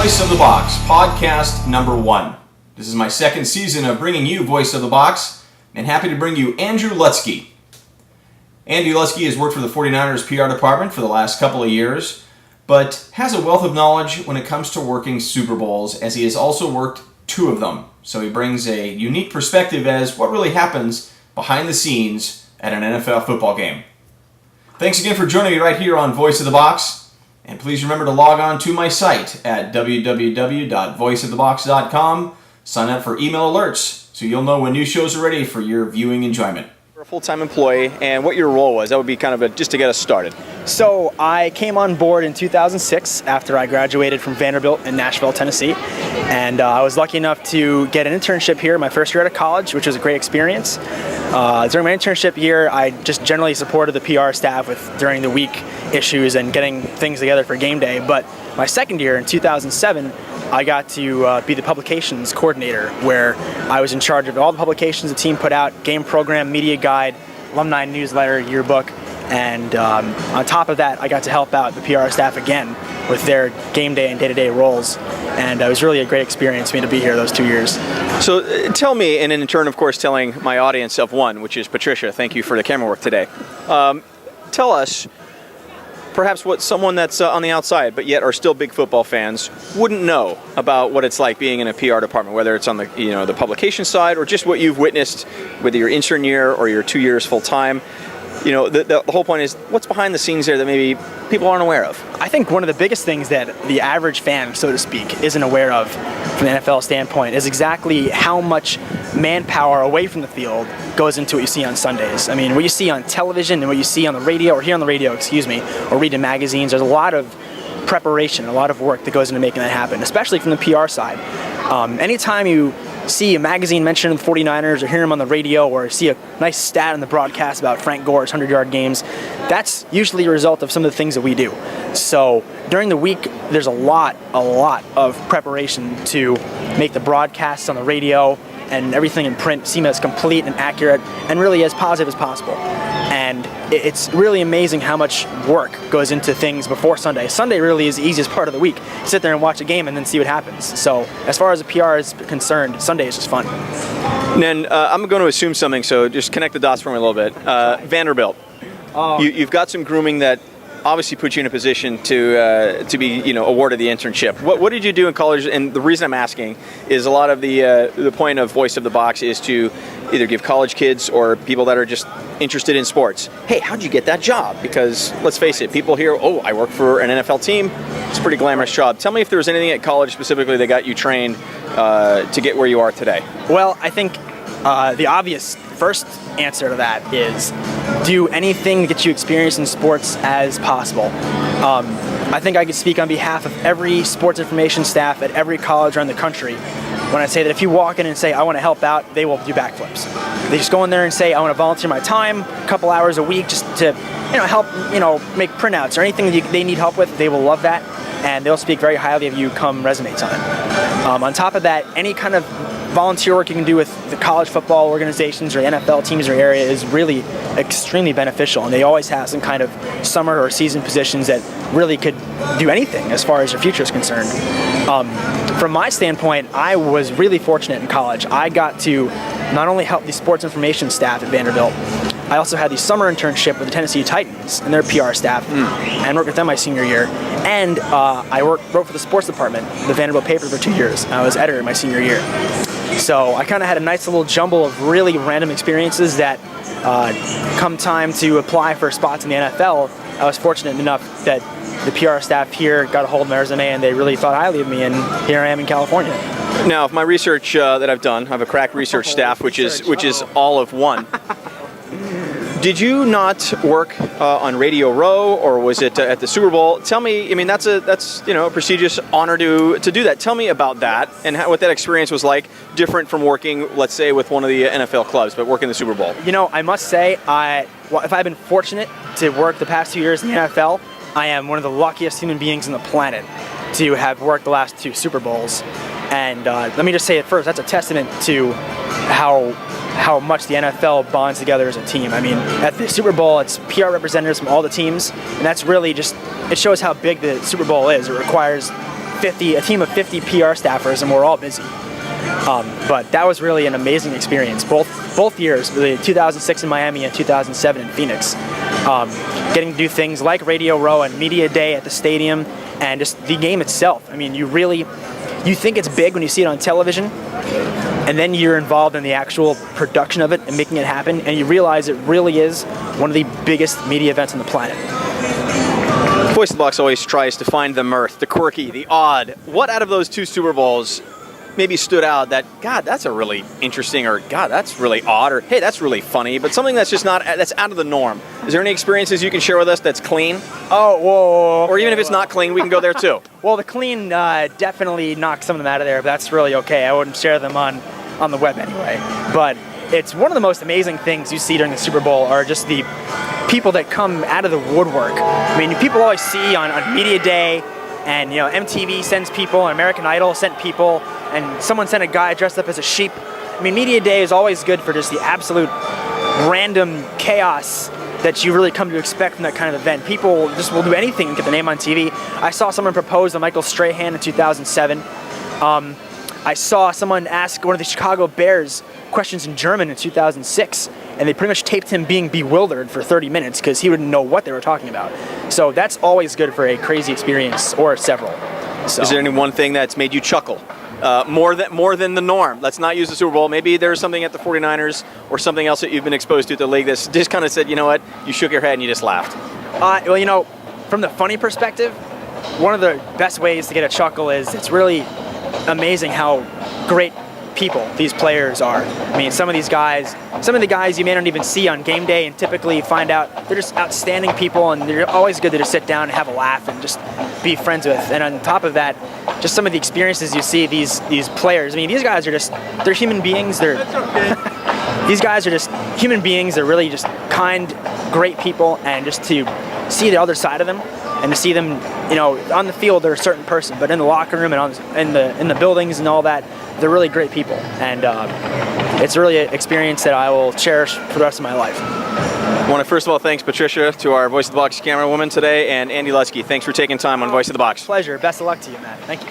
Voice of the Box, podcast number 1. This is my second season of bringing you Voice of the Box, and happy to bring you Andrew Lutzke. Andy Lutzke has worked for the 49ers PR department for the last couple of years, but has a wealth of knowledge when it comes to working Super Bowls, as he has also worked 2 of them. So he brings a unique perspective as what really happens behind the scenes at an NFL football game. Thanks again for joining me right here on Voice of the Box. And please remember to log on to my site at www.voiceofthebox.com. Sign up for email alerts so you'll know when new shows are ready for your viewing enjoyment. You're a full-time employee, and what your role was, that would be kind of just to get us started. So I came on board in 2006 after I graduated from Vanderbilt in Nashville, Tennessee. And I was lucky enough to get an internship here my first year out of college, which was a great experience. During my internship year, I just generally supported the PR staff with during the week issues and getting things together for game day. But my second year in 2007, I got to be the publications coordinator, where I was in charge of all the publications the team put out: game program, media guide, alumni newsletter, yearbook. And on top of that, I got to help out the PR staff again with their game day and day-to-day roles. And it was really a great experience for me to be here those 2 years. So tell me, and in turn, of course, telling my audience of one, which is Patricia, thank you for the camera work today. Tell us perhaps what someone that's on the outside, but yet are still big football fans, wouldn't know about what it's like being in a PR department, whether it's on the the publication side or just what you've witnessed, whether your intern year or your 2 years full time. The whole point is what's behind the scenes there that maybe people aren't aware of. I think one of the biggest things that the average fan, so to speak, isn't aware of from the NFL standpoint is exactly how much manpower away from the field goes into what you see on Sundays. I mean, what you see on television and what you see on the radio, or hear on the radio, or read in magazines, there's a lot of preparation, a lot of work that goes into making that happen, especially from the PR side. Anytime you see a magazine mention the 49ers or hear them on the radio or see a nice stat on the broadcast about Frank Gore's 100-yard games, that's usually a result of some of the things that we do. So during the week, there's a lot of preparation to make the broadcasts on the radio and everything in print seem as complete and accurate and really as positive as possible. And it's really amazing how much work goes into things before Sunday. Sunday really is the easiest part of the week. You sit there and watch a game and then see what happens. So as far as the PR is concerned, Sunday is just fun. And then I'm going to assume something, so just connect the dots for me a little bit. Vanderbilt, you've got some grooming that obviously put you in a position to be awarded the internship. What did you do in college? And the reason I'm asking is a lot of the point of Voice of the Box is to either give college kids or people that are just interested in sports, hey, how'd you get that job? Because let's face it, people hear, oh, I work for an NFL team. It's a pretty glamorous job. Tell me if there was anything at college specifically that got you trained to get where you are today. Well, I think the obvious first answer to that is do anything to get you experience in sports as possible. I think I could speak on behalf of every sports information staff at every college around the country when I say that if you walk in and say, I want to help out, they will do backflips. They just go in there and say, I want to volunteer my time, a couple hours a week just to help make printouts or anything that they need help with. They will love that, and they'll speak very highly of you come resume time. On top of that, any kind of volunteer work you can do with the college football organizations or the NFL teams or area is really extremely beneficial, and they always have some kind of summer or season positions that really could do anything as far as your future is concerned. From my standpoint, I was really fortunate in college. I got to not only help the sports information staff at Vanderbilt, I also had the summer internship with the Tennessee Titans and their PR staff and worked with them my senior year. And I wrote for the sports department, the Vanderbilt paper, for 2 years. I was editor my senior year. So I kind of had a nice little jumble of really random experiences that come time to apply for spots in the NFL, I was fortunate enough that the PR staff here got a hold of my resume and they really thought highly of me, and here I am in California. Now, if my research that I've done, I have a crack research staff, which is all of one. Did you not work on Radio Row, or was it at the Super Bowl? Tell me. I mean, that's a prestigious honor to do that. Tell me about that and what that experience was like. Different from working, let's say, with one of the NFL clubs, but working the Super Bowl. I must say, if I've been fortunate to work the past 2 years in the NFL, I am one of the luckiest human beings on the planet to have worked the last 2 Super Bowls. And let me just say it first, that's a testament to how much the NFL bonds together as a team. I mean, at the Super Bowl, it's PR representatives from all the teams, and that's really just, it shows how big the Super Bowl is. It requires a team of 50 PR staffers, and we're all busy. But that was really an amazing experience, both years, really 2006 in Miami and 2007 in Phoenix. Getting to do things like Radio Row and Media Day at the stadium, and just the game itself. I mean, you think it's big when you see it on television, and then you're involved in the actual production of it and making it happen, and you realize it really is one of the biggest media events on the planet. Voice of the Box always tries to find the mirth, the quirky, the odd. What out of those 2 Super Bowls maybe stood out that, God, that's a really interesting, or God, that's really odd, or hey, that's really funny, but something that's just that's out of the norm? Is there any experiences you can share with us that's clean? Oh, whoa. Or even if it's not clean, we can go there too. Well, the clean definitely knocked some of them out of there, but that's really okay. I wouldn't share them on the web anyway. But it's one of the most amazing things you see during the Super Bowl are just the people that come out of the woodwork. I mean, people always see on Media Day, and MTV sends people, and American Idol sent people, and someone sent a guy dressed up as a sheep. I mean, Media Day is always good for just the absolute random chaos that you really come to expect from that kind of event. People just will do anything to get the name on TV. I saw someone propose to Michael Strahan in 2007. I saw someone ask one of the Chicago Bears questions in German in 2006, and they pretty much taped him being bewildered for 30 minutes because he wouldn't know what they were talking about. So that's always good for a crazy experience, or several. So. Is there any one thing that's made you chuckle? More than the norm. Let's not use the Super Bowl. Maybe there's something at the 49ers or something else that you've been exposed to at the league that's just kind of said, you know what, you shook your head and you just laughed. Well, from the funny perspective, one of the best ways to get a chuckle is it's really amazing how great people these players are. I mean, some of the guys you may not even see on game day, and typically find out they're just outstanding people, and they're always good to just sit down and have a laugh and just be friends with. And on top of that, just some of the experiences you see these players. I mean, these guys are they're human beings. These guys are just human beings. They're really just kind, great people, and just to see the other side of them, and to see them, on the field they're a certain person, but in the locker room and in the buildings and all that, they're really great people, and it's really an experience that I will cherish for the rest of my life. I want to first of all thanks Patricia, to our Voice of the Box camera woman today, and Andy Lutsky. Thanks for taking time on Voice of the Box. Pleasure. Best of luck to you, Matt. Thank you.